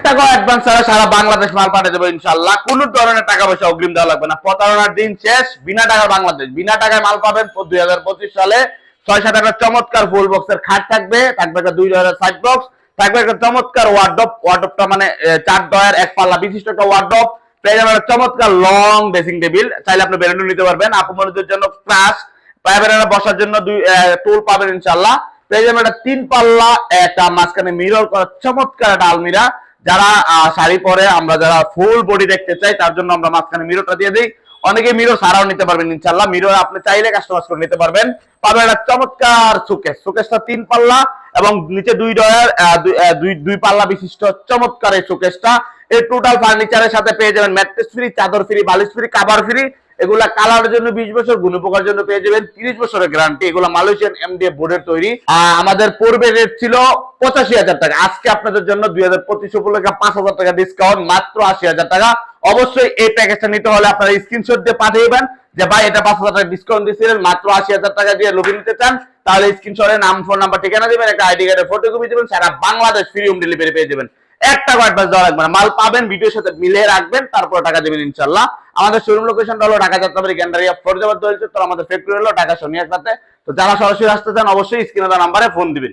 টাকা অ্যাডভান্স ছাড়া সারা বাংলাদেশ মাল পাঠিয়ে দেবো ইনশাআল্লাহ। কোনো ধরনের টাকা পয়সা অগ্রিম দেওয়া লাগবে না। প্রতারণার দিন শেষ। বিনা টাকায় বাংলাদেশ, বিনা টাকায় মাল পাবেন 2025 সালে। 6-7 একটা চমৎকার ফুল বক্সের খাট থাকবে, থাকবে একটা 2 ডয়ারের সাইড বক্স, থাকবে একটা চমৎকার ওয়ার্ডরোব। ওয়ার্ডরোবটা মানে 4 ডয়ার 1 পাল্লা বিশিষ্ট একটা ওয়ার্ডরোব। পেয়ে যাবেন একটা চমৎকার লং ড্রেসিং টেবিল, চাইলে আপনি ব্র্যান্ডও নিতে পারবেন। আপুমনিদের জন্য ক্লাস পাইবেন, বসার জন্য 2 টুল পাবেন ইনশাআল্লাহ। পেয়ে যাবেন একটা 3 পাল্লা একটা মাঝখানে মিরর করা চমৎকার একটা আলমিরা। যারা শাড়ি পরে, আমরা যারা ফুল বডি দেখতে চাই তার জন্য আমরা মাঝখানে মিররটা দিয়ে দিই। অনেকে মিরর ছাড়াও নিতে পারবেন ইনশাআল্লাহ। মিরর আপনি চাইলে কাস্টমাইজ করে নিতে পারবেন। পাবেন একটা চমৎকার সুকেস, সুকেসটা 3 পাল্লা এবং নিচে 2 ডয়ার 2 পাল্লা বিশিষ্ট চমৎকার এই সুকেসটা। এই টোটাল ফার্নিচারের সাথে পেয়ে যাবেন ম্যাট্রেস ফ্রি, চাদর ফ্রি, বালিশ ফ্রি, কভার ফ্রি। এগুলা কালারের জন্য 20 বছর, গুণপোকার জন্য পেয়ে যাবেন 30 বছরের গ্যারান্টি। এগুলো মালয়েশিয়ান এমডিএফ বোর্ডের তৈরি। আমাদের পূর্বে রেট ছিল 85,000 টাকা, আজকে আপনাদের জন্য 2025 উপলক্ষে 5,000 টাকা ডিসকাউন্ট, মাত্র 80,000 টাকা। অবশ্যই এই প্যাকেজটা নিতে হলে আপনারা স্ক্রিনশট দিয়ে পাঠিয়েবেন যে ভাই এটা 5,000 টাকা ডিসকাউন্ট দিয়েছিলেন, মাত্র 80,000 টাকা দিয়ে লোভি নিতে চান, তাহলে স্ক্রিনশটে নাম, ফোন নাম্বার, ঠিকানা দিবেন, একটা আইডি কার্ডের ফটোকপি দিবেন, সারা বাংলাদেশ ফ্রি হোম ডেলিভারি পেয়ে যাবেন। 1 টাকা অ্যাডভান্স দেওয়া লাগবে না। মাল পাবেন, ভিডিওর সাথে মিলিয়ে রাখবেন, তারপর টাকা দেবেন ইনশাআল্লাহ। আমাদের শোরুম লোকেশনটা হলো ঢাকা যাত্রাবাড়ি গ্যান্ডারিয়া ফরিদাবাদ দোয়েল চত্বর। আমাদের ফ্যাক্টরি হলো ঢাকা সোনিয়ার সাথে। তো যারা সরাসরি আসতে চান অবশ্যই স্ক্রিনে দেওয়া নাম্বারে ফোন দিবেন।